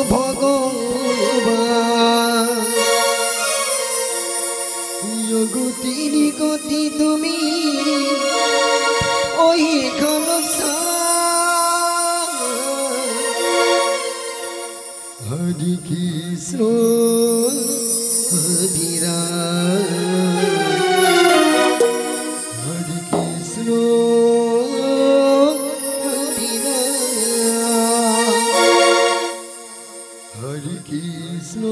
ভগবান গতির গতি তুমি ওই হরি কৃষ্ণ হরি রাম হরি কৃষ্ণ হরি রাম হরি কৃষ্ণ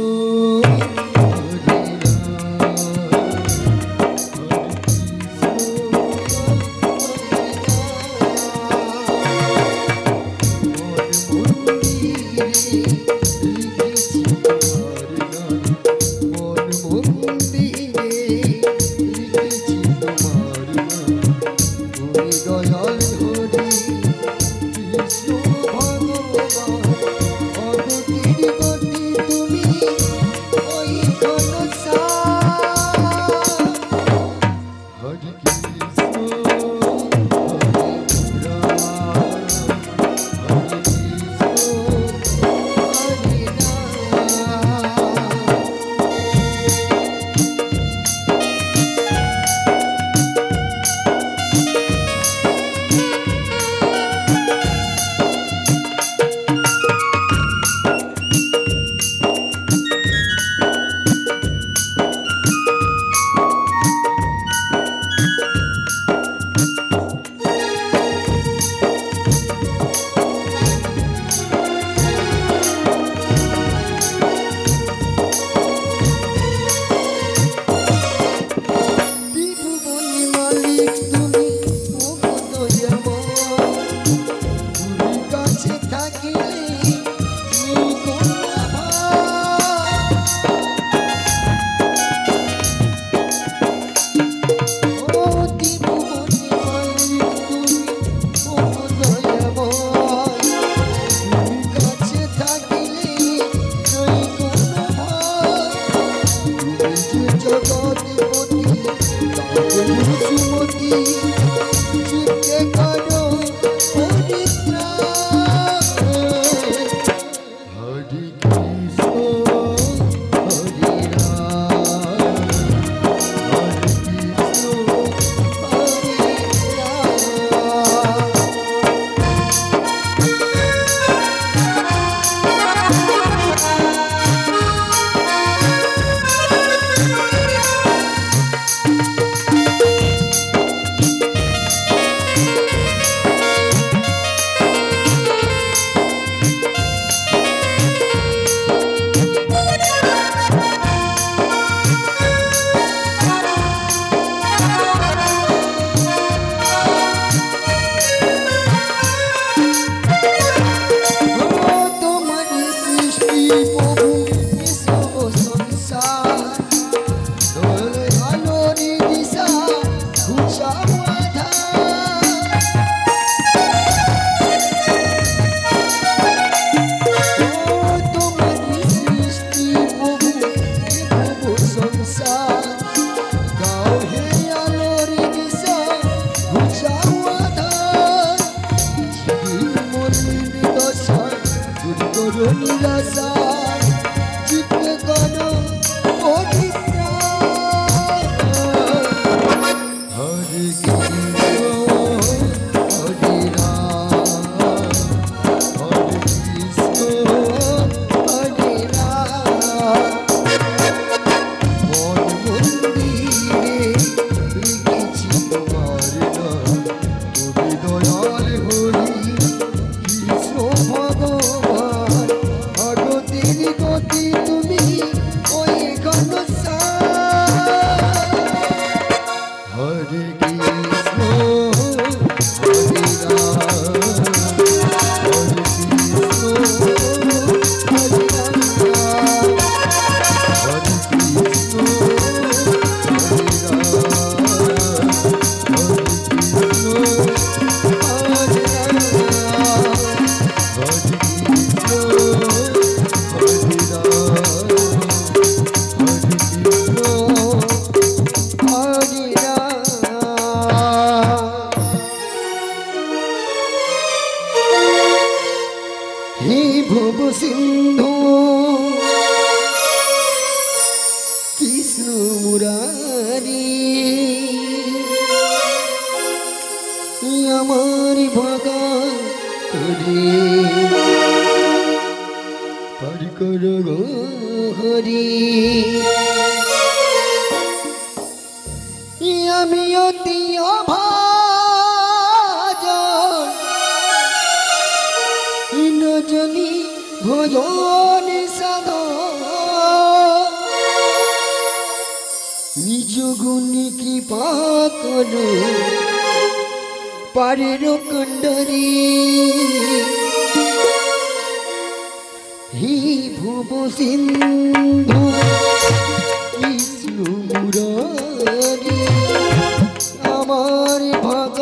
হে ভব সিন্ধু কৃষ্ণ মুরারি আমার ভগত রে পারি কর গো হরি আমি অতি অভাজন নজনি ভজন সাধন নিজ গুণী কৃপা করো পারের কণ্ডরী হি ভুব সিন্ধু কৃষ্ণ মুরারি আমার ভগত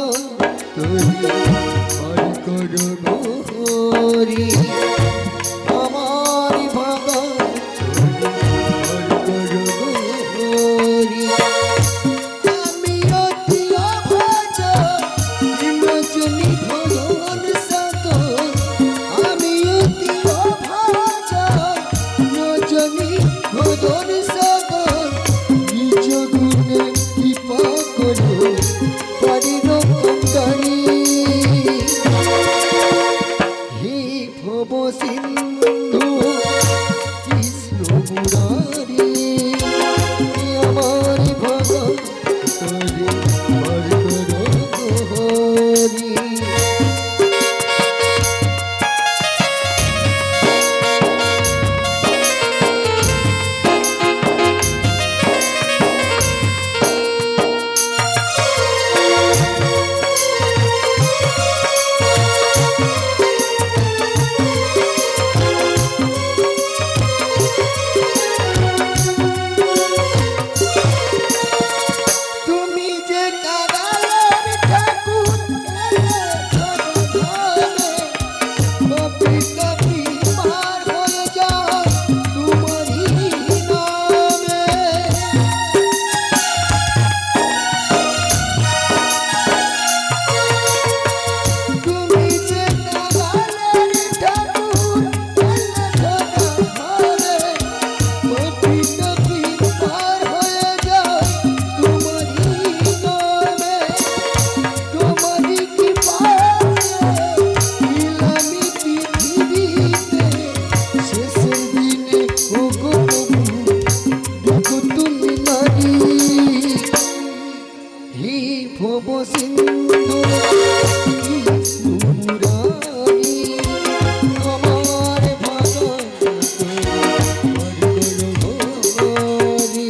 হরি কর হরি আমার ভগত হরি কর হরি আমি অতি অভাজন নজনি ভজন সাধন আমি অতি অভাজন নজনি ভজন সাধন নিজ গুণে কৃপা করো পারির কণ্ডরী হে ভব সিন্ধু কৃষ্ণ মুরারি আমার ভগত হরি হরি তুমি যে কারাগার ঠাকুর কপি কপি পার হয়ে যাও তোমারই নামে তুমি যে কারাগার ঠাকুর কপি কপি পার হয়ে যাও তোমারই নামে তোমারই কৃপায় নিলামি পৃথিবীতে শেষের দিনে ওগো প্রভু দেখো তুমি নারী হে ভব সিন্ধু কৃষ্ণ মুরারি আমার ভগত হরি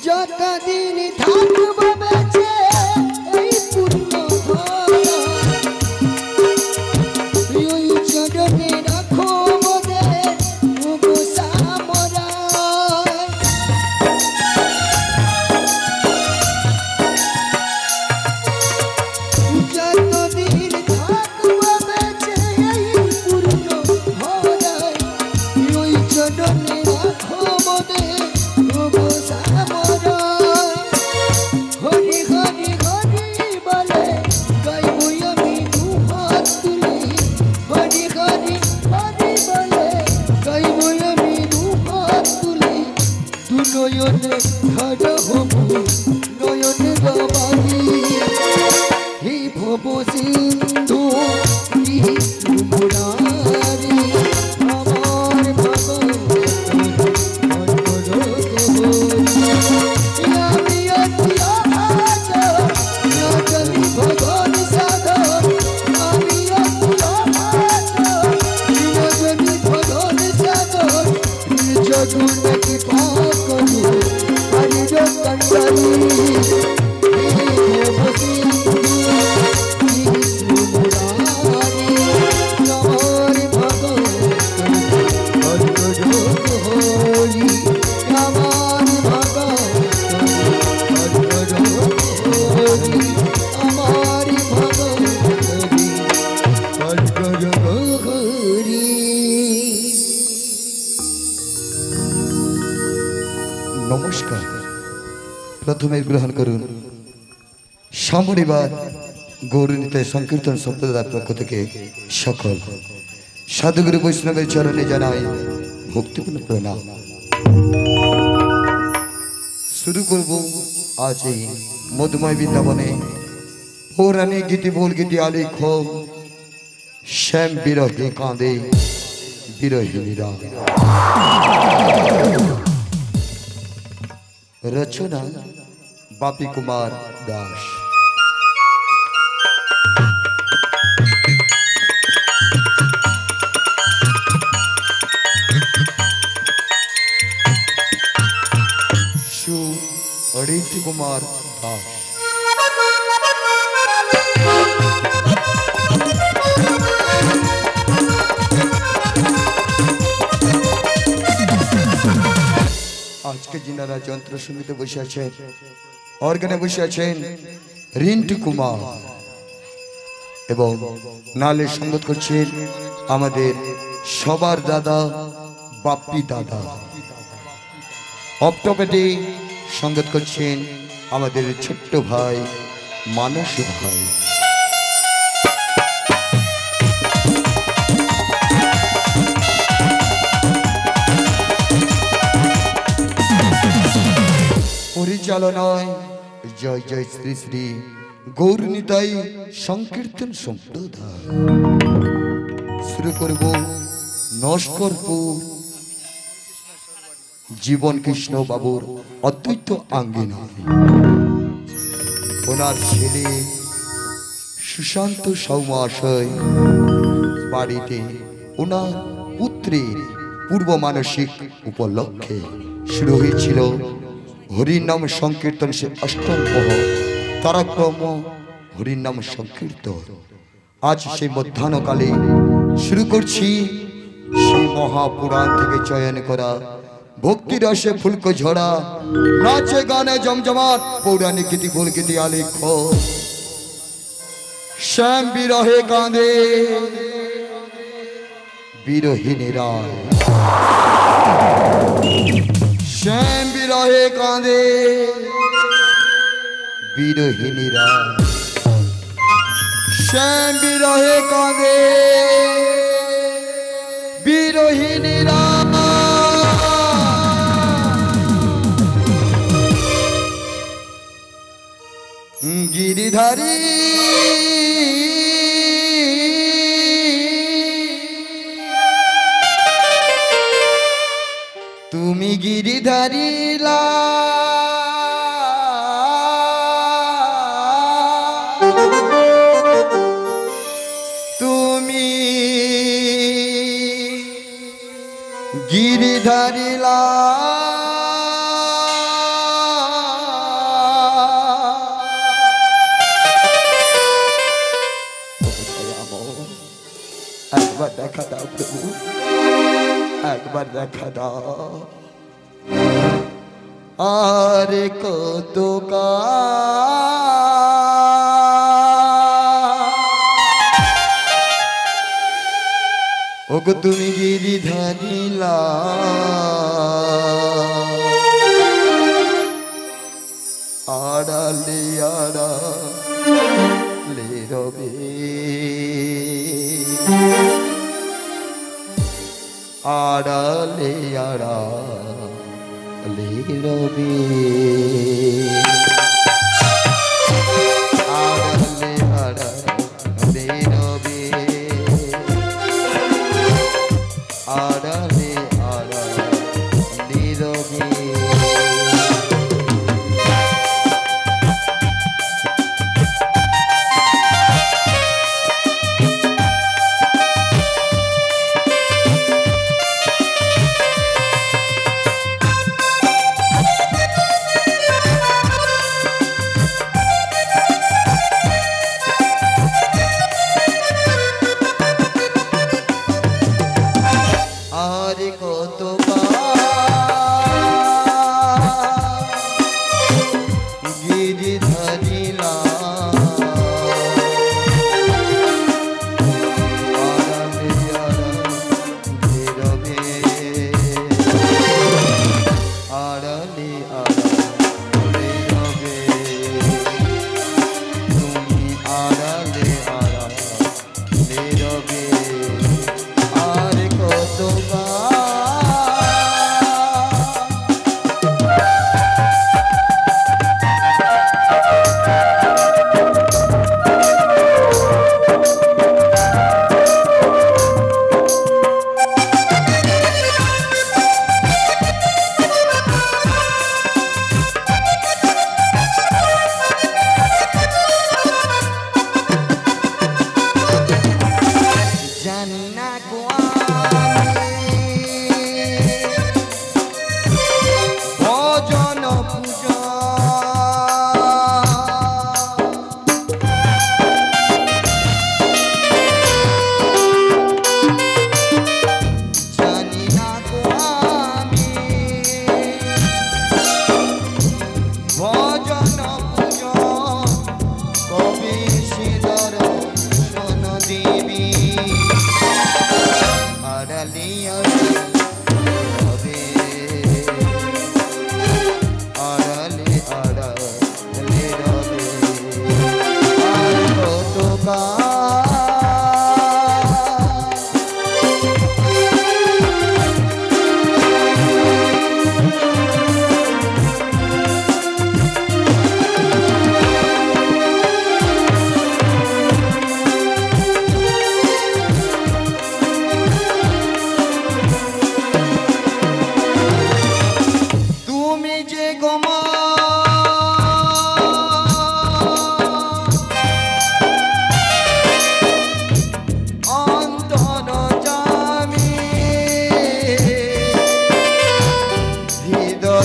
যতদিন থাকব বেঁচে এই পূর্ণ ওই চরণে রাখো মোদের ওগো সামরাই যতদিন থাকব বেঁচে এই পূর্ণ ওই চরণে রাখো মোদের ওগো সামরাই হরি হরি হরি বলে গাইবো আমি দুহাত তুলি হরি হরি হরি বলে গাইবো আমি দুহাত তুলি দু নয়নে ধারা হবু নয়নে বাবারি হে ভব সিন্ধু কৃষ্ণ মুরারি আমার ভগত আমি অতি অভাজন নজনি ভজন সাধন আমি অতি অভাজন নজনি ভজন সাধন নিজ গুণে কৃপা করো পারির কণ্ডরী হে ভব সিন্ধু কৃষ্ণ মুরারি আমার ভগত হরি হরি আমার নমস্কার। প্রথমে গ্রহণ করুন সামরিবার গৌরনীতে সংকীর্তন সম্প্রদায়ের পক্ষ থেকে সকল সাধুগুরু বৈষ্ণবের চরণে জানাই ভক্তিপূর্ণ প্রণাম। শুরু করব আজ এই মধুময় বৃন্দাবনে পৌরাণিক গীতি ভোল গীতি আলিখ শ্যাম বিরহে কাঁদে বিরহিনীরা। रचना बापी कुमार दास। सुर अरिंद कुमार दास। आज के जिनारा যন্ত্র সঙ্গীতে বসে আছেন, অর্গানে বসে আছেন রিন্টু কুমার এবং নালে সঙ্গত করছেন আমাদের সবার দাদা বাপ্পি দাদা। অপটপেটে সঙ্গত করছেন আমাদের ছোট্ট ভাই মানস ভাই। পরিচালনায় জয় জয় শ্রী শ্রী গৌরনীতাই সংকীর্তন সম্প্রদায়। শুরু করব নস্করপুর জীবন কৃষ্ণ বাবুর অদ্বৈত আঙ্গিনায়। ওনার ছেলে সুশান্ত সৌমাশয় বাড়িতে ওনার পুত্রের পূর্ব মানসিক উপলক্ষে শুরু হয়েছিল হরিনাম সংকীর্তন। সে অষ্টম প্রহর তারাক্রম হরিনাম সংকীর্তন। আজ সেই মধ্যাহ্নকালে শুরু করছি সেই মহাপুরাণ থেকে চয়ন করা ভক্তি রসে ফুলকো ঝরা নাচে গানে জমজমাট পৌরাণিক গীতি ভুল গীতি আলিখ শ্যাম বিরহে কাঁদে বিরহিনীরা। শ্যাম বিরহে কাঁদে বিরহিনীরা। শ্যাম বিরহে কাঁদে বিরহিনীরা। গিরিধারী তুমি গিরিধারী লা তুমি গিরিধারী লা একবার দেখা দাও প্রভু, একবার দেখা দাও। আরে কত ওগো তুমি গিরিধারী লা আড়ালে আড়ালে রবে আড়ালে আড়ালে রবে আড়ালে আড়ালে রবে আড়ালে আড়ালে রবে।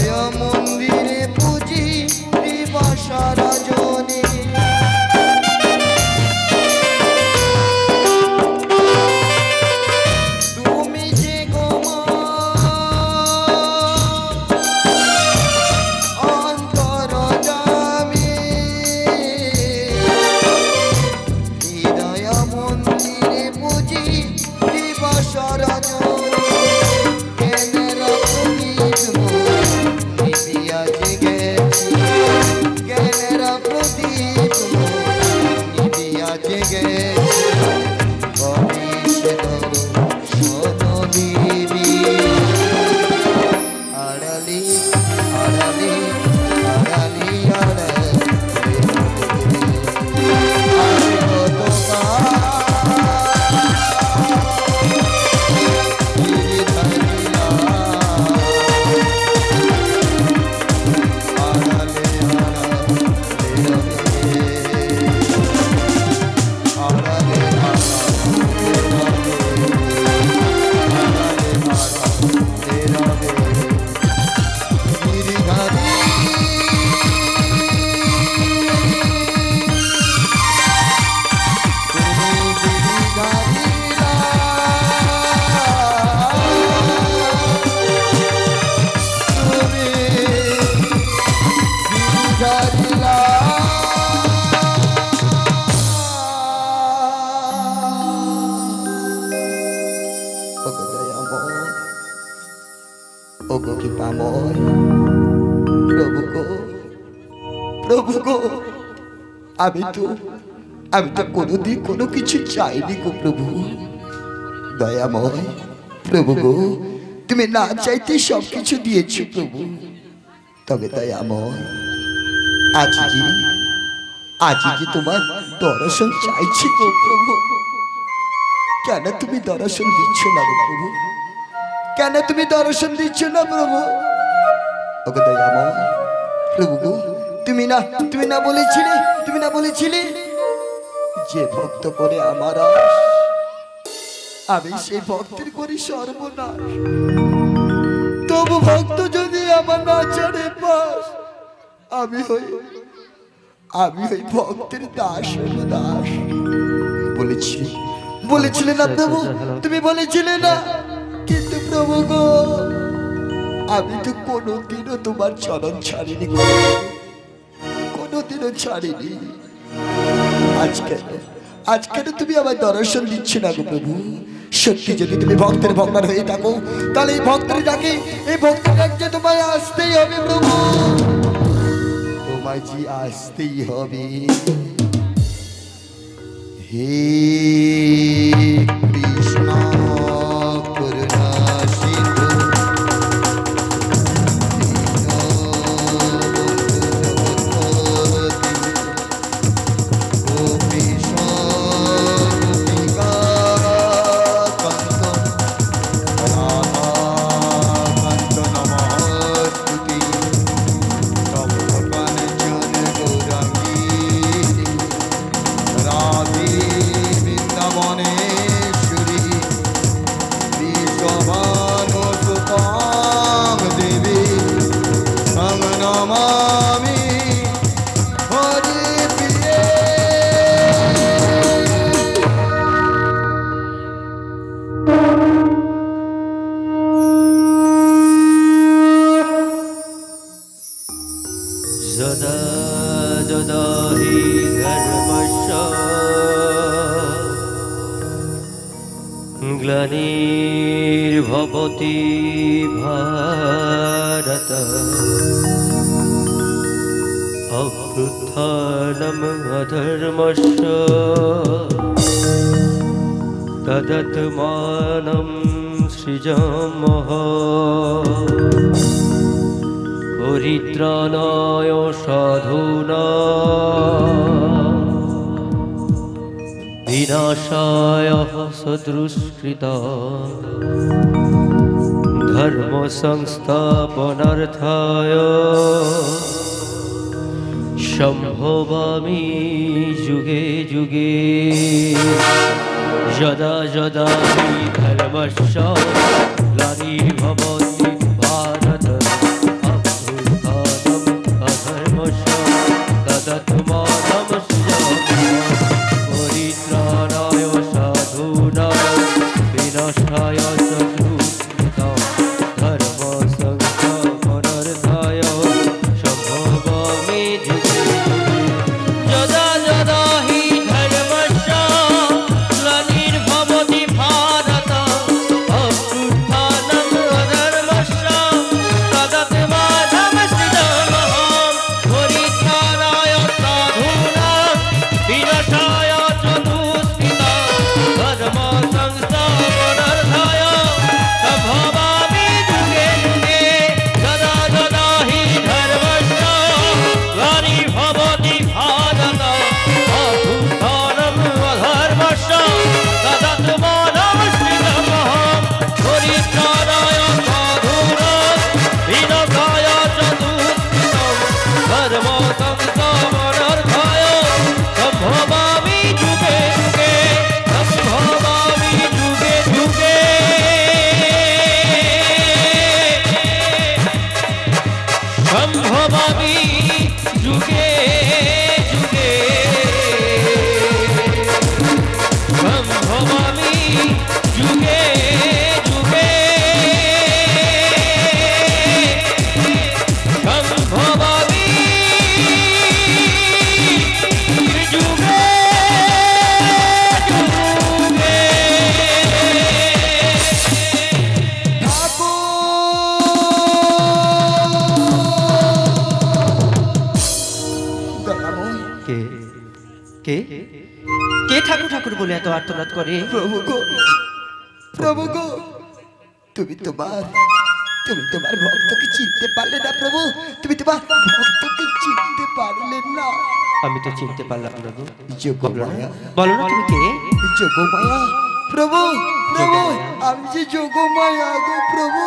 হৃদয় মন্দিরে পুজি দিবস রজনী তুমি যে অন্তর জামি হৃদয় মন্দিরে পুজি দিবস রজনী আমি তো কোনোদিন কোনো কিছু চাইনি গো প্রভু দয়াময় প্রভু গো তুমি না চাইতে সবকিছু দিয়েছো প্রভু তবে দয়াময় আজ যে তোমার দর্শন চাইছি গো প্রভু কেন তুমি দর্শন দিচ্ছ না গো প্রভু কেন তুমি দর্শন দিচ্ছ না প্রভু ওগো দয়াময় প্রভু গো তুমি না বলেছিলে যে ভক্ত করে আমার আমি সেই ভক্তের করি সর্বনাশ তবু ভক্ত যদি আমার না ছাড়ে পাস আমি হই ভক্তের দাস দাস বলেছিলে না প্রভু তুমি বলেছিলে না কিন্তু প্রভু গো আমি তো কোনোদিনও তোমার চরণ ছাড়িনি কোনোদিনও ছাড়িনি আজকে তুমি আমার দর্শন দিচ্ছ না গো প্রভু সত্যি যদি তুমি ভক্তের ভগবান হয়ে থাকো তাহলে এই ভক্তের ডাকে এই ভক্তের ডাকে তোমায় আসতেই হবে প্রভু তোমায় জি আসতেই হবে হে কৃষ্ণ করুণা সিন্ধু ग्लानिर्भवति भारत अभ्युत्थानम् अधर्मस्य तदात्मानं सृजामः परित्राणाय साधूनां विनाशाय सदुष्कृता धर्म संस्थापनार्थाय संभवामि युगे युगे यदा यदा हि धर्मस्य ग्लानिर्भवति भारत সম্ভবামি যুগে যুগে সম্ভবামি যুগে যুগে সম্ভবামি যুগে কে কে ঠাকুর ঠাকুর বলে এত আর্তনাদ করে? প্রভু গো, প্রভু গো, তুমি তোমার ভক্তকে চিনতে পারলে না প্রভু, তুমি তোমার ভক্তকে চিনতে পারলে না। আমি তো চিনতে পারলাম না গো। যোগমায়া, বলো না তুমি কে? যোগমায়া প্রভু, প্রভু আমি যে যোগমায়া গো প্রভু,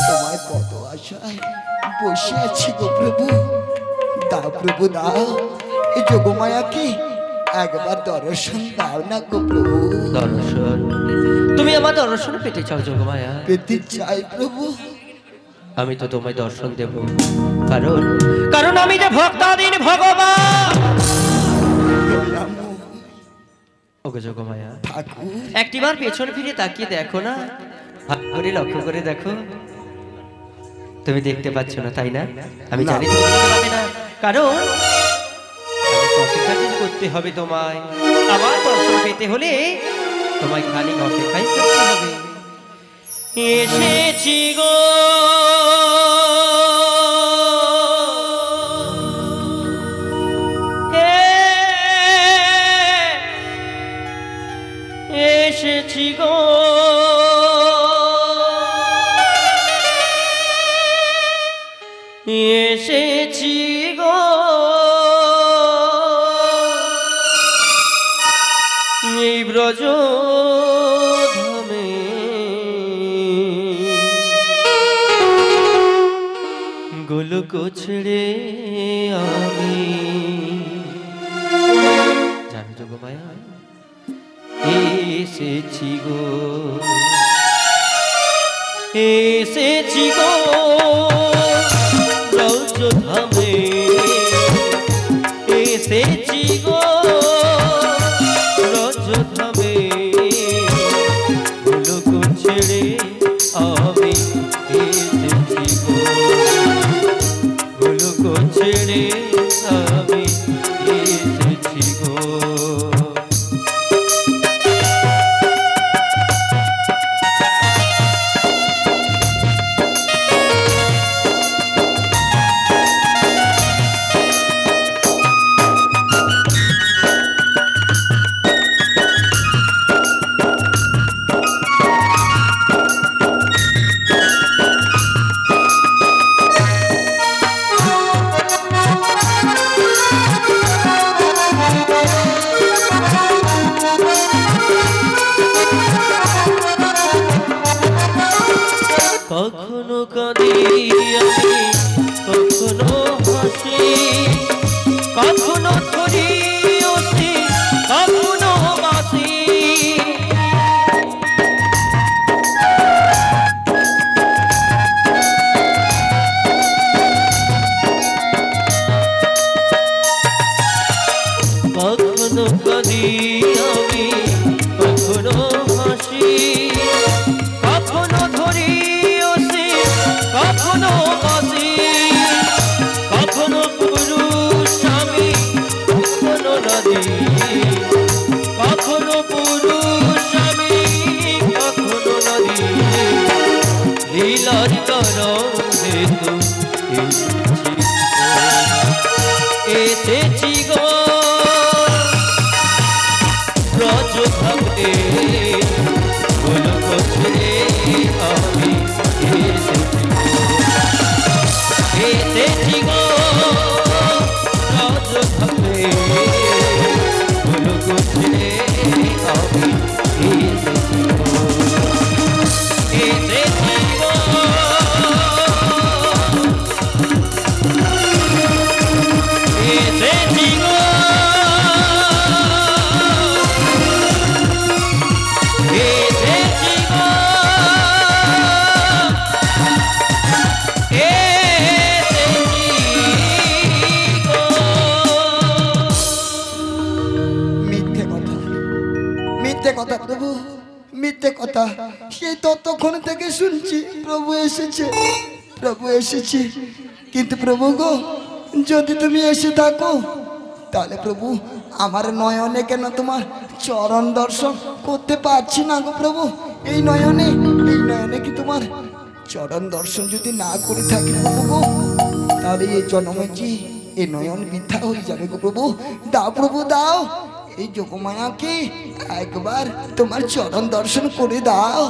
তোমার কত আশায় বসে আছি গো প্রভু। দাও প্রভু দাও, এই যোগমায়াকে একবার দর্শন দাও না গো প্রভু। দর্শন? তুমি আমার দর্শন পেতে চাও যোগমায়া? পেতে চাই প্রভু। আমি তো তোমায় দর্শন দেব, কারণ আমি যে ভক্তাধীন ভগবান। ওগো যোগমায়া, একটিবার পেছন ফিরে তাকিয়ে দেখো না, ভালো করে লক্ষ্য করে দেখো। তুমি দেখতে পাচ্ছ না তাই না? আমি জানি তুমি দেখতে পাবে না, কারণ অপেক্ষা করতে হবে তোমায়। আমার দর্শন পেতে হলে তোমায় খালি অপেক্ষাই করতে হবে। এসেছি গো এসেছি গো এসেছি গো এই ব্রজ ধামে, গোলক ছেড়ে আমি। জানো যোগমায়া, এসেছি গো এসেছি গো ব্রজ ধামে, এসেছি গো ব্রজ ধামে, গোলক ছেড়ে আমি এসেছি গো, গোলক ছেড়ে আমি এসেছি গো। কখনো কাঁদি আমি, কখনো হাসি, কখনো ধরি ওসি, কখনো বাসি। কখনো কাঁদি আমি, কখনো হাসি, কখনো ধরি কখনো বাসি, কখনো পুরুষ স্বামী, কখনো নদী, কখনো পুরুষ স্বামী, কখনো নদী। লীলার কারণ হেতু এসেছি গো ব্রজ ধামে, গোলক ছেড়ে আমি এসেছি গো ব্রজ ধামে, গোলক ছেড়ে আমি এসেছি গো, এসেছি গো। প্রভু এসেছে, প্রভু এসেছে। কিন্তু প্রভু গো, যদি তুমি এসে থাকো তাহলে প্রভু আমার নয়নে কেন তোমার চরণ দর্শন করতে পারছি না গো প্রভু। এই নয়নে কি তোমার চরণ দর্শন যদি না করে থাকি প্রভু গো, তাহলে এই জন্মে যে এই নয়ন বৃথা হয়ে যাবে গো প্রভু। দাও প্রভু দাও, এই যোগমায়াকে একবার তোমার চরণ দর্শন করে দাও।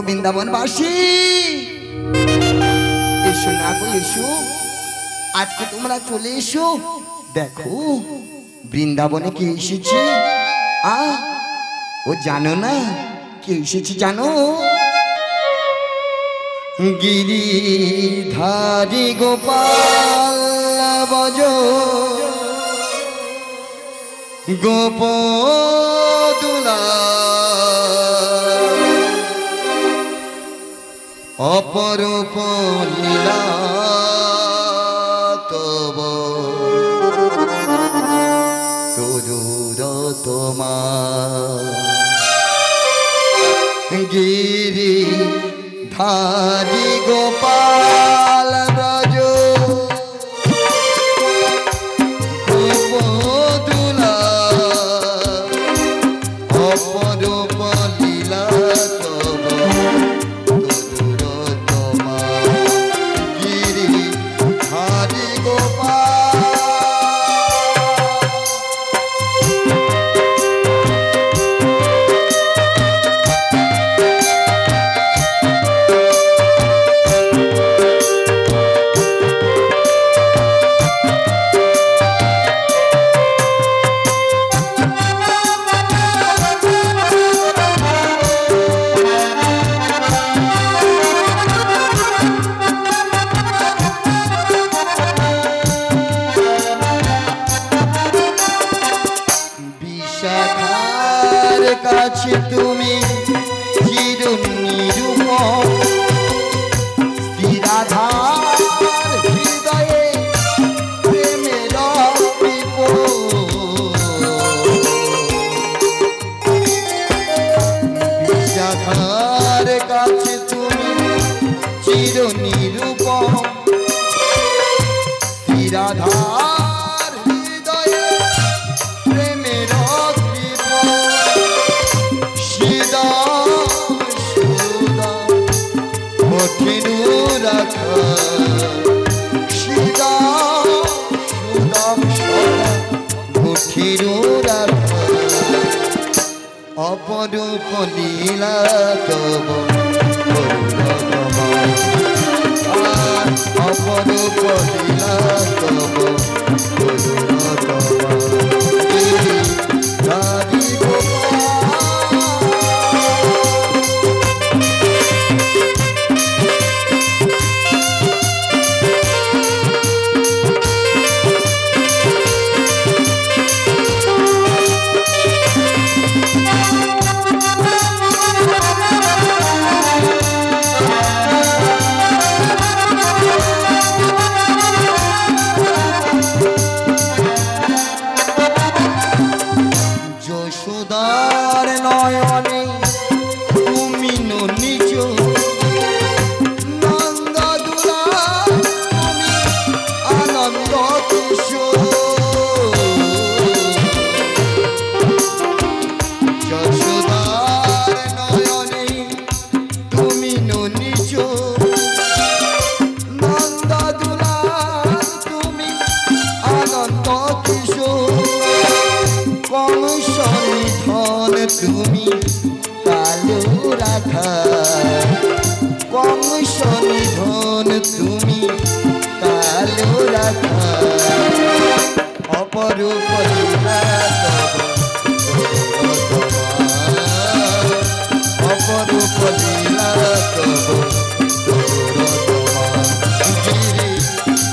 বৃন্দাবনবাসী এসো না গো এসো, আজকে তোমরা চলে এসো। দেখো বৃন্দাবনে কে এসেছে। ও জানো না কে এসেছে জানো? গিরিধারী গোপাল বজ গোপদুলা অপরূপ লীলা তব তরুর তোমার। গিরি ধারী গোপাল ব্রজ গোপদুলা অপরূপ লীলা তব কাছে তুমি চিরনিরূপম স্থিরাধার হৃদয়ে প্রেমের বিশাখার কাছে তুমি চিরনিরূপম স্থিরাধার হৃদয়ে প্রেমের অপরূপ লীলা তব অপরূপ লীলা তব যশোদার নয়নে তুমি নিজ নন্দদুলা তুমি আনন্দ কিশোর। যশোদার নয়নে তুমি নিজ নন্দদুলা তুমি আনন্দ কিশোর। কংস নিধন তুমি কংস নিধন তুমি কালো রাখা অপরূপ লীলা তব অপরূপ লীলা তব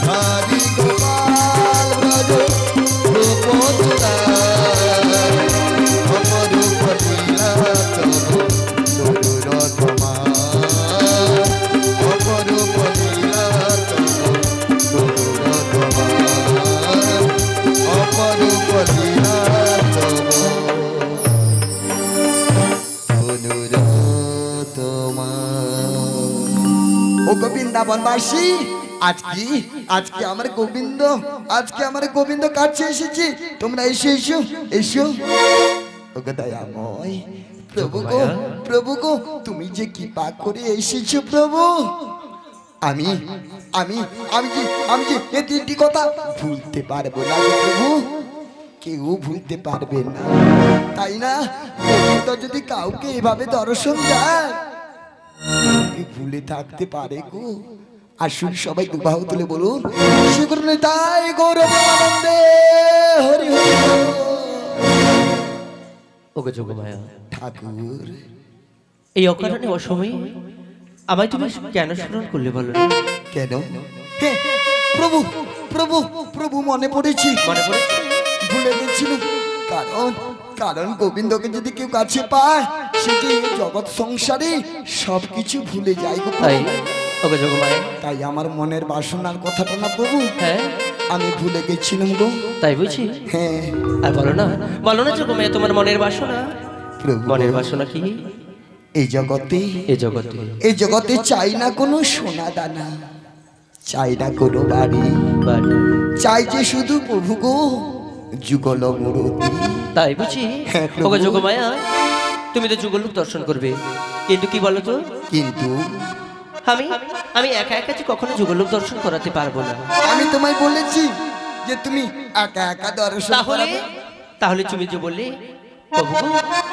হরি গোপাল ব্রজ রূপ অপরূপ লীলা তব তরুরতমা অপরূপ লীলা তব তরুরতমা অপরূপ লীলা তব তরুরতমা। ও গোবিন্দাবনবাসী, আজকে আমার গোবিন্দ কাছে এসেছি, তোমরা এসো এসো এসো। ওগো দয়াময় প্রভু গো তুমি যে কৃপা করে এসেছো প্রভু, আমি আমি আমি যে আমি যে এই তিনটি কথা ভুলতে পারবো না গো প্রভু, কেউ ভুলতে পারবে না, তাই না? গোবিন্দ যদি কাউকে এভাবে দর্শন দেয় ভুলে থাকতে পারে গো? আসুন সবাই দুবাহু তুলে বলুন শ্রী তাই গৌরব আনন্দে হরি হরি। ওগো যোগমায়া ঠাকুর, এই অকারণে অসময়ে আমায় তুমি কেন স্মরণ করলে বলো? কেন? হে প্রভু প্রভু প্রভু মনে পড়েছি, ভুলে গেছিল। কারণ গোবিন্দকে যদি কেউ কাছে পায় সে যে জগৎ সংসারে সবকিছু ভুলে যায় গো। তাই আমার মনের বাসনার কথাটা না প্রভু, হ্যাঁ আমি ভুলে গেছিলাম গো। তাই বুঝি? হ্যাঁ। আর বলো না যোগমায়া, তোমার মনের বাসনা? মনের বাসনা কি? এই জগতে চাই না কোনো সোনা দানা, চাই না কোনো বাড়ি, চাই যে শুধু প্রভু গো যুগল মূরতি। তাই বুঝি? ওগো যোগমায়া, তুমি তো যুগলরূপ দর্শন করবে, কিন্তু কি বলো তো, কিন্তু আমি একা একা যে কখনো যুগলরূপ দর্শন করাতে পারবো না। আমি তোমায় বলেছি যে তুমি একা একা দর্শন করাবে। তাহলে তুমি যে বললে প্রভু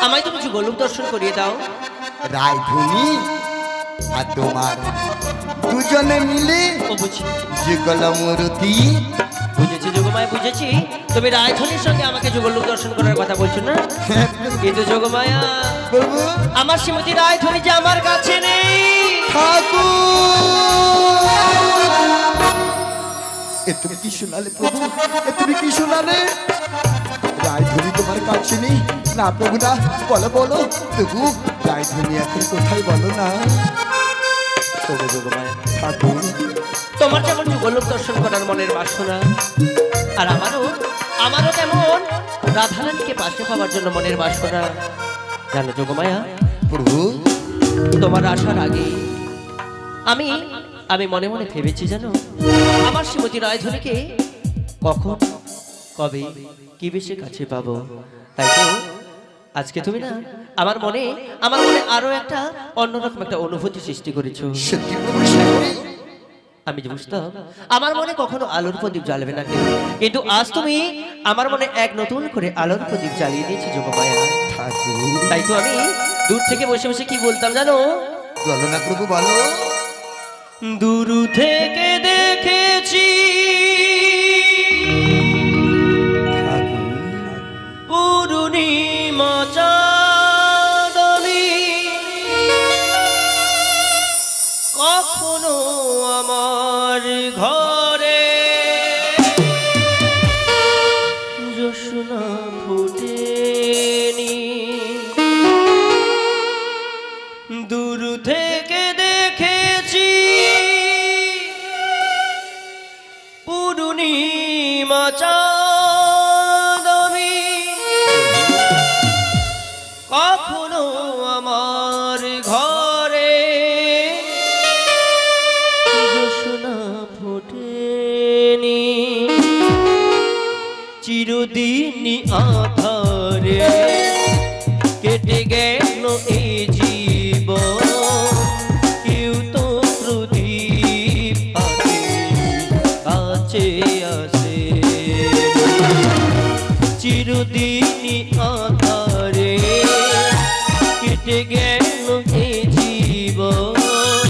আমায় তুমি যুগলরূপ দর্শন করিয়ে দাও। রায়ধুনি আর তোমার দুজনে মিলে যুগল মূরতি। বুঝেছি যোগমায়া, বুঝেছি। তুমি রায়ধনির সঙ্গে আমাকে যুগলরূপ দর্শন করার কথা বলছো না? কিন্তু যোগমায়া, আমার শ্রীমতী রায়ধনি যে আমার কাছে নেই। তুমি কি শোনালে প্রভু? তুমি কি শোনালে? রায়ধনি তোমার কাছে নেই? না প্রভু না, বলো বলো প্রভু, রায়ধনি এখন কোথায় বলো না? ঠাকুর, তোমার যেমন যুগলরূপ দর্শন করার মনের বাসনা, আর আমারও তেমন রাধারানীকে পাশে পাওয়ার জন্য মনের বাসনা। জানো যোগমায়া প্রভু, তোমার আসার আগে আমি মনে মনে ভেবেছি, জানো আমার শ্রীমতী রায়ধনীকে কখন কবে কি বেশি কাছে পাবো। তাই তো আজকে তুমি না আমার মনে আরো একটা অন্যরকম একটা অনুভূতি সৃষ্টি করেছো। আমি যে বুঝতাম আমার মনে কখনো আলোর প্রদীপ জ্বালবে না, কিন্তু আজ তুমি আমার মনে এক নতুন করে আলোর প্রদীপ জ্বালিয়ে দিয়েছি যোগমায়া। তাই তো আমি দূর থেকে বসে বসে কি বলতাম জানো? বলো না প্রভু, বলো। দূর থেকে দেখেছি পূর্ণিমা চাঁদনি, কখনো আমার ঘরে জ্যোৎস্না ফোটেনি। দূর থেকে দেখেছি পূর্ণিমা চাঁদনি, কখনো আমার ঘরে জ্যোৎস্না ফোটেনি। চিরদিনই আধারে কেটে গেল এই জীবন, কেউ তো প্রদীপ কাছে আসে। চিরদিনই আধারে কেটে গেল এই জীবন,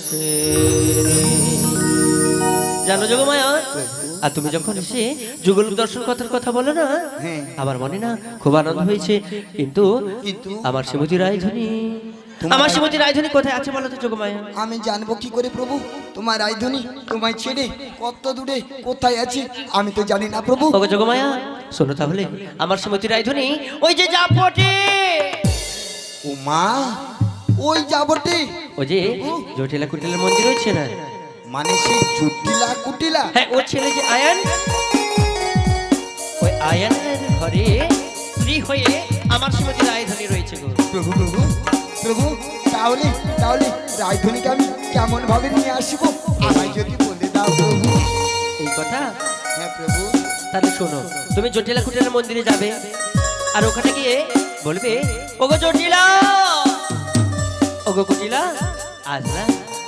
হয়েছে জানো যোগমায়া। আর তুমি যখন এসে যুগল দর্শন কথার কথা বলো না, আমার মনে না খুব আনন্দ হয়েছে। কিন্তু আমার শ্রীমতী রায়ধনী, আমার শ্রীমতী রায়ধনী কোথায় আছে বলো তো যোগমায়া? আমি জানবো কি করে প্রভু? তোমার রায়ধনী তোমায় ছেড়ে কত দূরে কোথায় আছে আমি তো জানি না প্রভু। ওগো যোগমায়া শোনো তাহলে, আমার শ্রীমতী রায়ধনী ওই যে জাপটে। ও মা, ওই যাবটে? ওই যে জটিলা কুটিলার মন্দির হচ্ছে না, মানে সেই জটিলা কুটিলা? হ্যাঁ, ওর ছেলে যে আয়ান, ওই আয়ানের ঘরে স্ত্রী হয়ে আমার শ্রীমতী রায়ধনী রয়েছে গো। প্রভু প্রভু প্রভু, তাহলে তাহলে রায়ধনীকে আমি কেমন ভাবে নিয়ে আসবো আমায় যদি বলে দাও প্রভু। এই কথা? হ্যাঁ প্রভু। তাহলে শোনো, তুমি জটিলা কুটিলার মন্দিরে যাবে, আর ওখানে গিয়ে বলবে ওগো জটিলা, ওগো কুটিলা,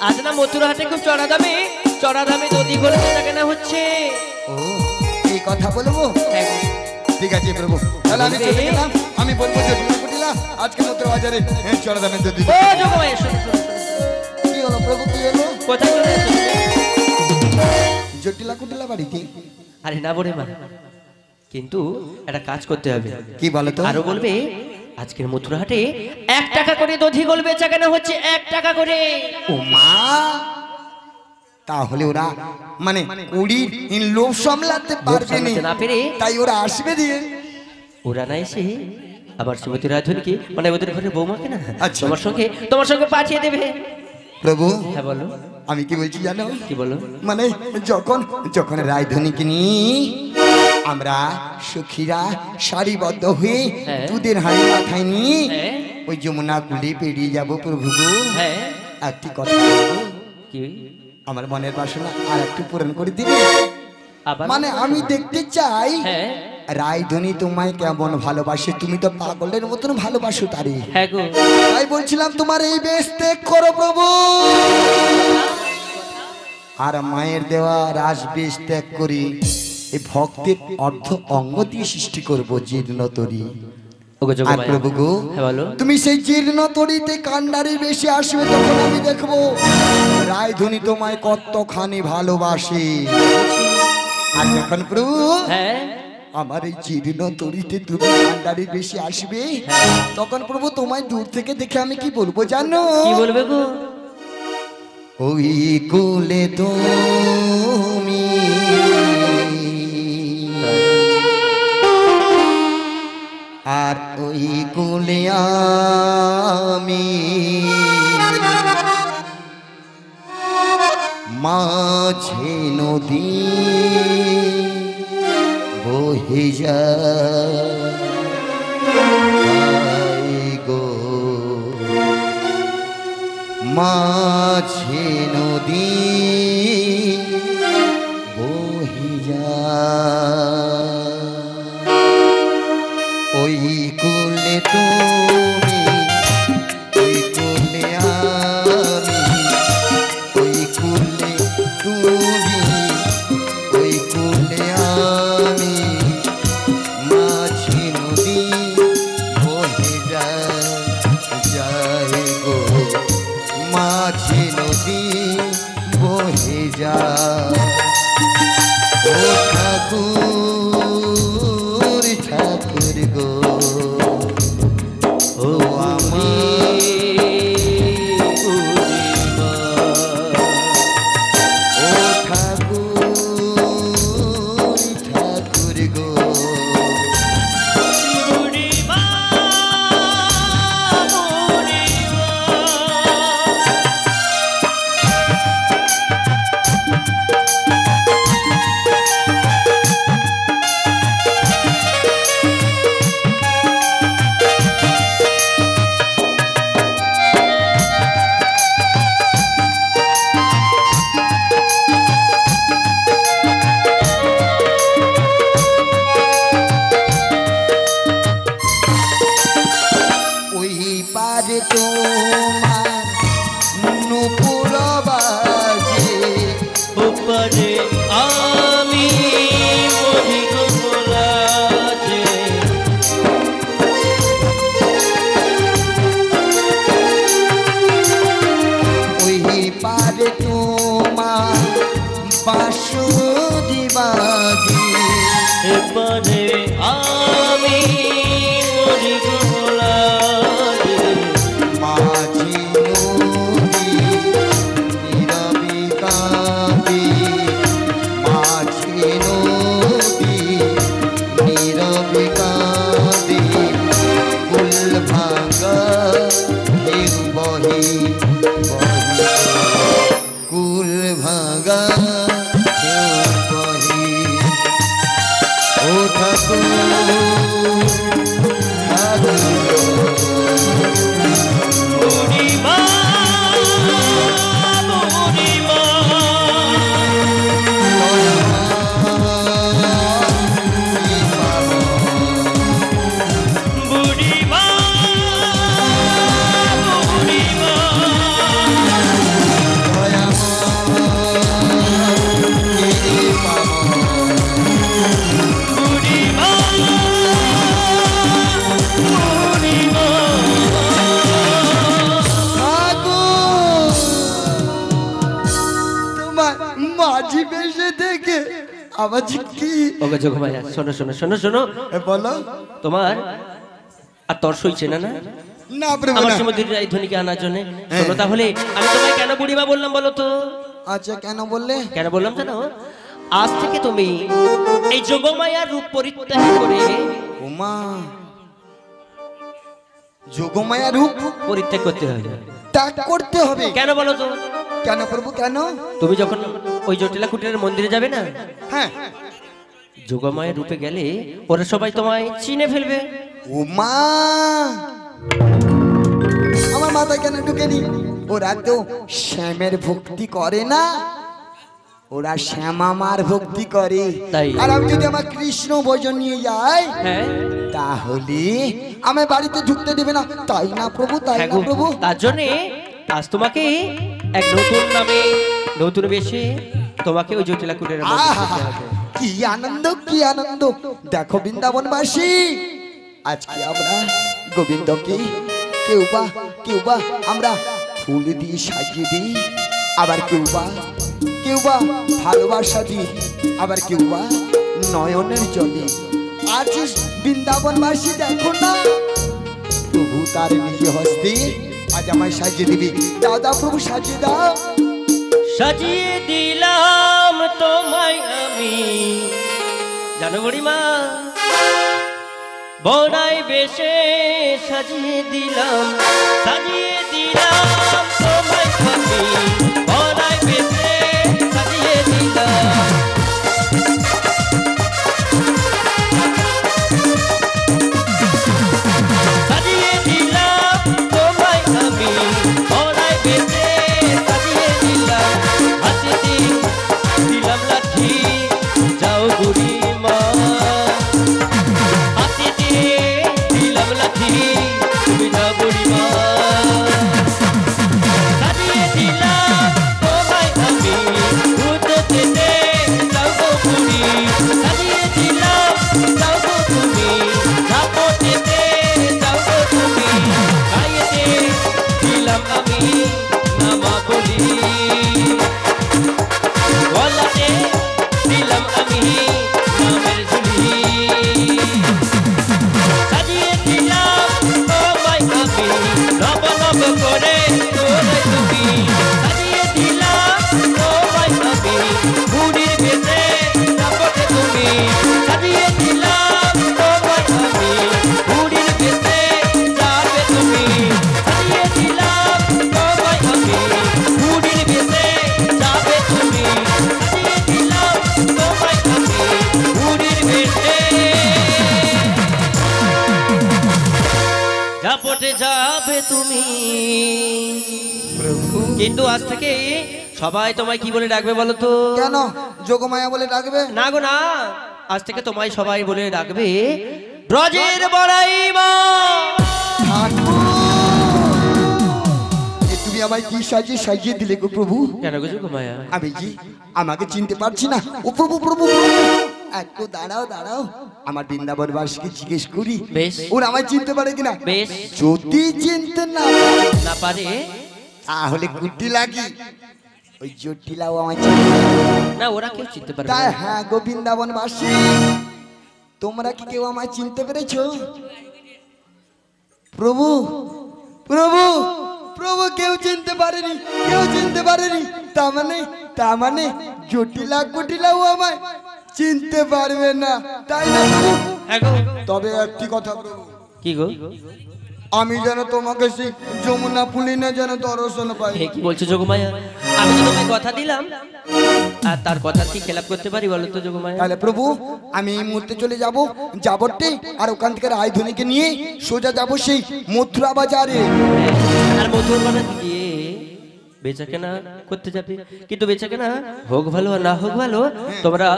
আজ না মথুরাহাটে খুব চড়া দামে দধি করে কেনা হচ্ছে। ও, এই কথা বলবো? ঠিক আছে প্রভু, তাহলে আমি চলে গেলাম। আমি বলবো জটিলা কুটিলা আজকে মথুরা বাজারে চড়া দামে দধি। ও যোগমায়া শোনো, কি হলো প্রভু, কি হলো? কোথায় চলে যাচ্ছ? জটিলা কুটিলা বাড়িতে? আরে না বলে মা, কিন্তু একটা কাজ করতে হবে। কি বলো তো? আরো বলবে আজকের মথুরাহাটে 1 টাকা করে দধি গোল বেচা কেনা হচ্ছে, 1 টাকা করে। ও মা, তাহলে ওরা মানে কুড়ির লোভ সামলাতে পারবে না পেরে তাই ওরা আসবে দিয়ে। ওরা না এসে আবার শ্রীমতী রায়ধনীকে মানে ওদের ঘরে বৌমাকে না আচ্ছা। তোমার সঙ্গে পাঠিয়ে দেবে। প্রভু হ্যাঁ বলো। আমি কি বলছি জানো? কি বলো? মানে যখন যখন রায়ধনীকে নিয়ে আমরা সখীরা সারিবদ্ধ হয়ে দুধের হাঁড়ি মাথায় নিয়ে ওই যমুনা কুলে পেরিয়ে যাবো প্রভু গো। হ্যাঁ, একটি কথা বলবো, কি? আমার মনের বাসনা আর একটু পূরণ করে দিবে। আবার মানে আমি দেখতে চাই হ্যাঁ রায়ধনী তোমায় কেমন ভালোবাসে। তুমি তো পাগলের মতন ভালোবাসো তারে। হ্যাঁ গো, তাই বলছিলাম তোমার এই বেশ ত্যাগ করো প্রভু, আর মায়ের দেওয়া রাস বেশ ত্যাগ করি এই ভক্তের অর্ধ অঙ্গ দিয়ে সৃষ্টি করবো জীর্ণ তরি। আর প্রভু গো, তুমি সেই জীর্ণ তরিতে কান্ডারি বেশি আসবে, তখন আমি দেখবো রায়ধনী তোমায় কতখানি ভালোবাসে। আর যখন প্রভু আমার এই জীর্ণ তরিতে তুমি কান্ডারি বেশি আসবে, তখন প্রভু তোমায় দূর থেকে দেখে আমি কি বলবো জানো? কি বলবে গো? ওই কুলে তুমি আর ওই কুলে আমি, মাঝে নদী বহে যায় গো, মাঝে নদী বহে যায়। ওই কুলে তুমি, ওই কুলে আমি, ওই কুলে তুমি, ওই কুলে আমি, মাঝে নদী বহে যায় গো, মাঝে নদী বহে যায়। ও ঠাকুর ঠাকুর গো, ও আমি ও ঠাকুর ঠাকুর গো, ওই পারে তোমার নুপুর বাজে, ওপারে আমি মরি গো মোরাজে। ওই পারে ঢেউ বহে বহে কুল ভাঙা ঢেউ বহে ও ঠাকুর মাঝি বেশে দেখে আবার কি ওগো যোগমায়া শোনো শোনো শোনো শোনো বলো তোমার আর তর সইছে না না না প্রভু আমার না সমুদ্রের এই ধ্বনিকে আনার জন্য শোনো তাহলে আমি তোমায় কেন বুড়িমা বললাম বলো তো আচ্ছা কেন বললে কেন বললাম জানো আজ থেকে তুমি এই যোগমায়ার রূপ পরিত্যাগ করে ওমা যোগমায়া রূপ পরিত্যাগ করতে হবে ত্যাগ করতে হবে কেন বলো তো কেন প্রভু কেন তুমি যখন ওই জটিলা কুটিরের মন্দিরে যাবে না হ্যাঁ যোগমায়ের রূপে গেলে ওরা সবাই তোমায় চিনে ফেলবে ওমা আমার মাথায় কেন ঢুকেনি ওরা তো শ্যামের ভক্তি করে না ওরা শ্যামামার ভক্তি করে তাই আর আমি যদি আমার কৃষ্ণ ভজন নিয়ে যাই হ্যাঁ তাহলে আমি বাড়িতে ঢুকতে দেবে না তাই না প্রভু তাই না প্রভু তার জন্য আজ তোমাকে এক নতুন নামে নতুন বেশে তোমাকে ওই জটিলা কুটিরের মন্দিরে যেতে হবে কি আনন্দ কি আনন্দ দেখো বৃন্দাবনবাসী আজকে আমরা গোবিন্দকে কেউ বা আমরা ফুল দিয়ে সাজিয়ে দিই আবার কেউ বা ভালোবাসা দিই আবার কেউ বা নয়নের জলে আজ বৃন্দাবনবাসী দেখো না প্রভু তার নিজে হস্তে আজ আমায় সাজিয়ে দিবি দাদা প্রভু সাজিয়ে দাও সাজিয়ে দিলাম তোমায় আমি জানো বুড়িমা বনাই বেশে সাজিয়ে দিলাম তোমায় আমি বনাই বেশে সাজিয়ে দিলাম সাজিয়ে দিলাম তোমায় আমি বনাই বেশে সাজিয়ে দিলাম হাসিতে দিলাম লাঠি যাও বুড়িমা হাসিতে দিলাম লাঠি তুমি যাও বুড়িমা সাজিয়ে দিলাম তোমায় আমি উঠতে যাও গো বুড়ি সাজিয়ে দিলাম যাও গো তুমি ঝাপটে যাও গো তুমি গাইতে দিলাম আমি নামা বলি গলাতে দিলাম আমি নামের ঝুলি সাজিয়ে দিলাম তোমায় আমি নব নব করে তোরে তুমি সাজিয়ে দিলাম তোমায় আমি বুড়ির বেশে ঝাপটে তুমি সাজিয়ে দিলাম তোমায় আমি বুড়ির বেশে যাবে তুমি সাজিয়ে দিলাম তোমায় আমি বুড়ির বেশে যাবে তুমি সাজিয়ে দিলাম তোমায় আমি বুড়ির বেশে ঝাপটে যাবে তুমি প্রভু কিন্তু আজ থেকে সবাই তোমায় কি বলে ডাকবে বলো তো কেন যোগমায়া বলে ডাকবে না গো না আজ থেকে তোমায় সবাই বলে ডাকবে ব্রজের বড়াই মা তুমি আমায় কি সাজিয়ে দিলে গো প্রভু কেন গো যোগমায়া আমি জি আমাকে চিনতে পারছি না ও প্রভু প্রভু একটু দাঁড়াও আমার বৃন্দাবনবাসীকে জিজ্ঞেস করি বেশ ওরা আমায় চিনতে পারে কিনা বেশ যদি চিনতে না পারে তাহলে কুটি লাগি ওই জটিলাও আমায় চিনতে না ওরা কেউ চিনতে পারবে তাই না হ্যাঁ গো বৃন্দাবনবাসী তোমরা কি কেউ আমায় চিনতে পেরেছো প্রভু প্রভু প্রভু কেউ চিনতে পারেনি তার মানে জটিলাও আমায় চিনতে পারবে না তাই না প্রভু হ্যাঁ গো তবে একটি কথা প্রভু কি গো আমি যেন তোমাকে সেই যমুনা পুলিনে যেন দর্শন পাই। কি বলছো যোগমায়া? আমি তো তোমায় কথা দিলাম, আর তার কথা কি খেলাপ করতে পারি বলো তো যোগমায়া? তাহলে প্রভু আমি এই মুহূর্তে চলে যাব যাবটে, আর ওখান থেকে রায়ধনীকে নিয়ে সোজা যাব সেই মথুরা বাজারে। আর মথুরা বাজার গিয়ে বেচা কেনা করতে যাবে, কিন্তু বেচা কেনা হোক ভালো আর না হোক ভালো, তোমরা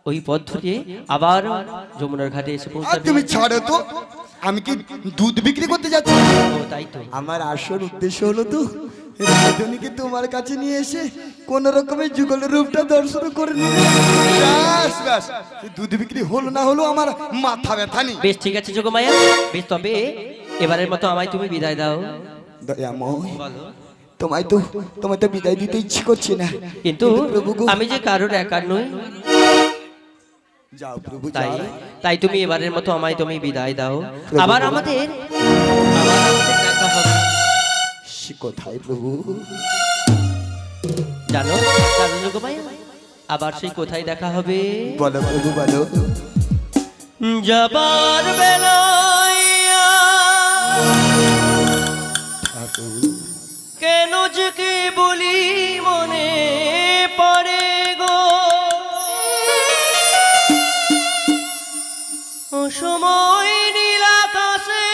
ওই পথ ধরে আবার যমুনার ঘাটে এসে আর পৌঁছাবে। তুমি ছাড়ো তো, আমি কি দুধ বিক্রি করতে যাচ্ছি? ও তাই তো। আমার আসল উদ্দেশ্য হলো তো রাজনীকে তোমার কাছে নিয়ে এসে কোন রকমের যুগল রূপটা দর্শন করে নিবে। ব্যাস ব্যাস, দুধ বিক্রি হলো না হলো আমার মাথা ব্যথা নেই। বেশ ঠিক আছে যোগমায়া, বেশ তবে এবারের মতো আমায় তুমি বিদায় দাও। দয়াময়, বলো। তোমায় তো বিদায় দিতে ইচ্ছে করছে না, কিন্তু প্রভু গো, আমি যে কারোর একার নই, যাও প্রভু তাই যাও। তাই তুমি এবারের মতো আমায় তুমি বিদায় দাও। আবার আমাদের দেখা হবে। সে কোথায় প্রভু? জানো জানো যোগমায়া, আবার সেই কোথায় দেখা হবে? বলো প্রভু বলো। যাবার বেলায় কেন যে কি বলি মনে পড়ে গো, সময় নীল আকাশে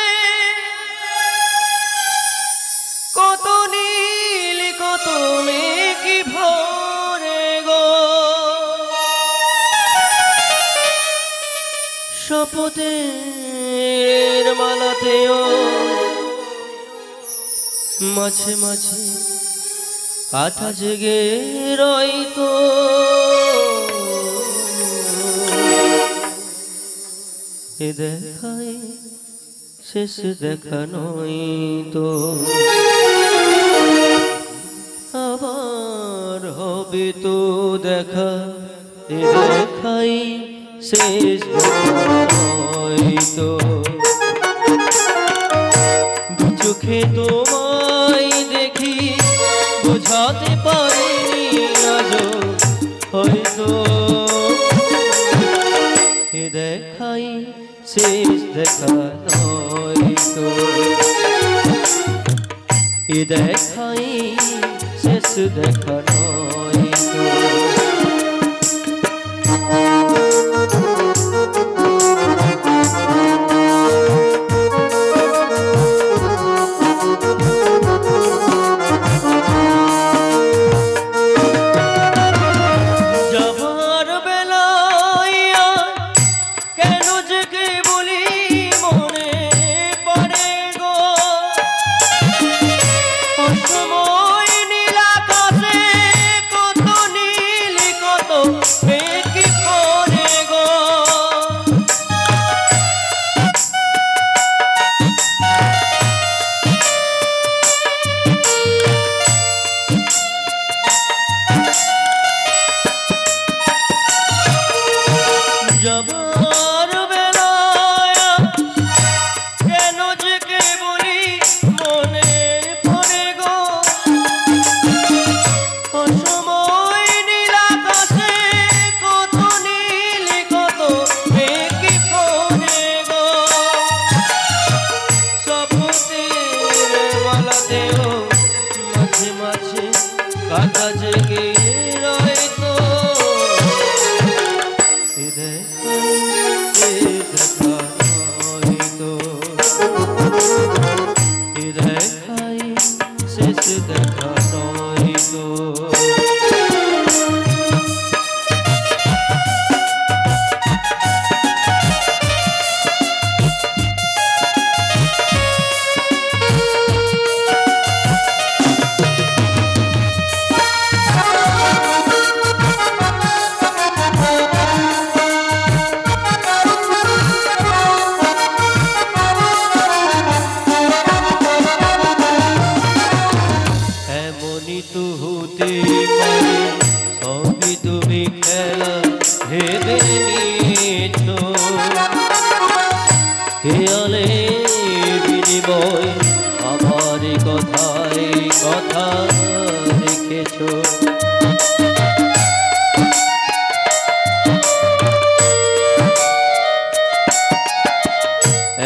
কত নীল কত মেঘি ভরে গো, শপথের মালাতেও মাঝে মাঝে কাটা জেগে রইতো, এ দেখাই শেষ দেখা নই তো, আবার হবে তো দেখা, এ দেখাই শেষ দেখা নই তো, দু চোখে তোমায় দেখি বোঝাতে পারিনি আজও হয়তো, এ দেখাই শেষ দেখা নয় তো, এ দেখাই শেষ দেখা নয় তো।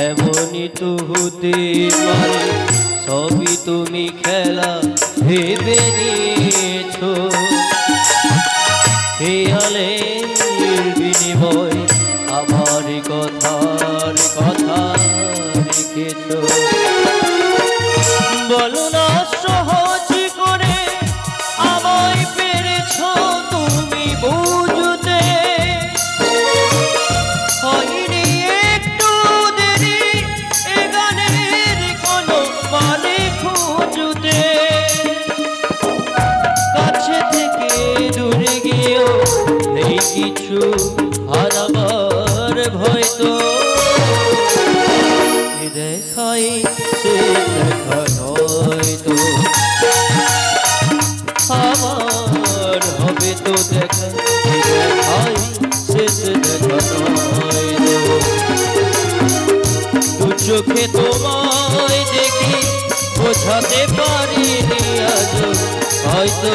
এমনই তো হতে পারে সবই তুমি খেলা ভেবে নিয়েছো হেয়ালের বিনিময় আমার কথার কথা রেখেছো বলো না সহজ করে আমায় পেরেছো তুমি বুঝতে হয়নি একটু দেরি এ গানের কোনো মানে খুঁজতে কাছে থেকে দূরে গিয়েও নেই কিছু হারাবার ভয় তো দেখাই সে দেখা নয় তো আমার হবে তো দেখা দেখাই শেষ দেখা নয় তো দু চোখে তোমায় দেখি বোঝাতে পারিনি আজ হয়তো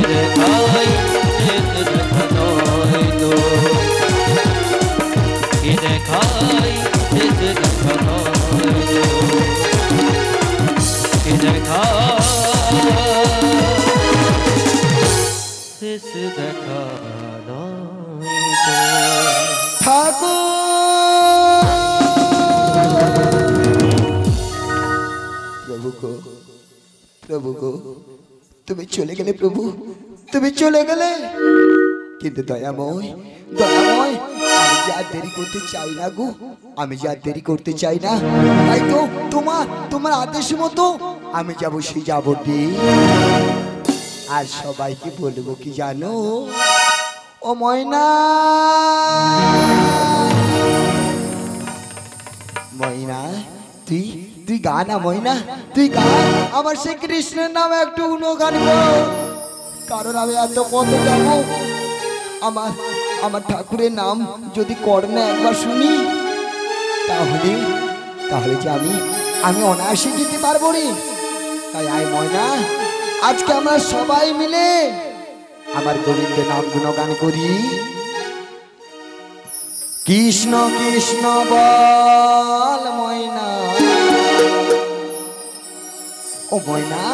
দেখাই শেষ দেখা নয় তো দেখাই শেষ দেখা নয় তো দেখাই শেষ দেখা নয় তো ঠাকুর প্রভু গো প্রভু গো তুমি চলে গেলে প্রভু তুমি চলে গেলে কিন্তু দয়াময় দয়াময় আমি যে আর দেরি করতে চাই না গো আমি যে আর দেরি করতে চাই না তাই তো তোমার আদেশ মতো আমি যাব সেই যাব আর সবাইকে বলবো কি জানো ও ময়না ময়না তুই গা না ময়না তুই গা আমার সে কৃষ্ণের নামে একটু গুণগান কর কারণ আমি এত পথে যাবো আমার ঠাকুরের নাম যদি কর্ণে একবার শুনি তাহলে যে আমি অনায়াসে যেতে পারবো রে তাই আয় ময়না আজকে আমরা সবাই মিলে আমার গোবিন্দের নাম গুণগান করি কৃষ্ণ কৃষ্ণ বল ময়না ও ময়না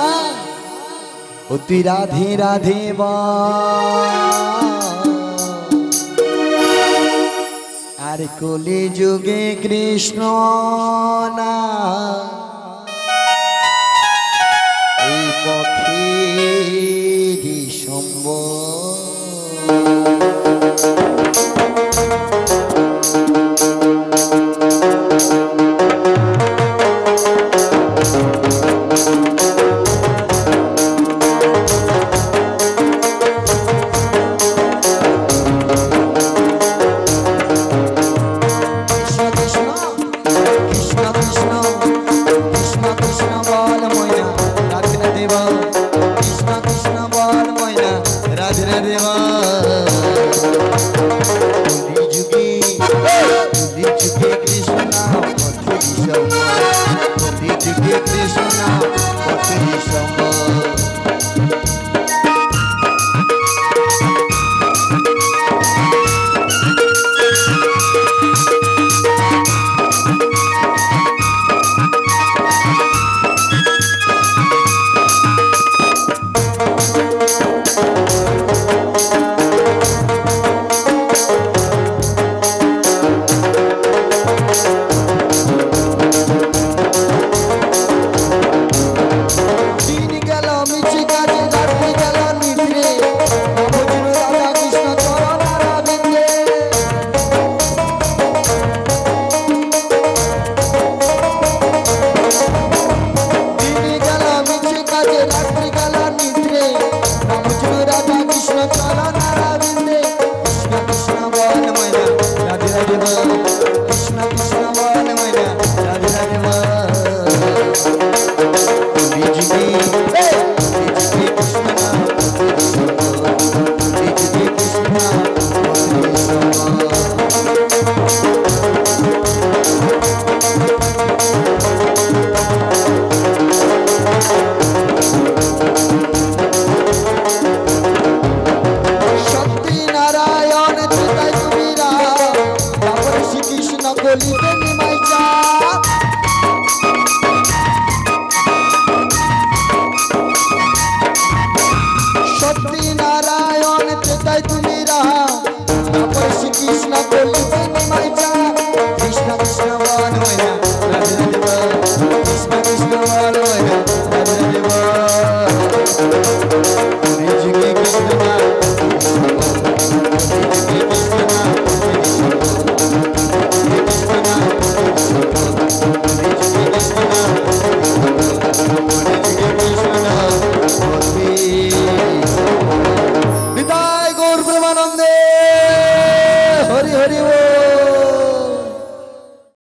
ও তুই রাধে রাধে বল আর কলি যুগে কৃষ্ণ না এই পক্ষে সম্ভব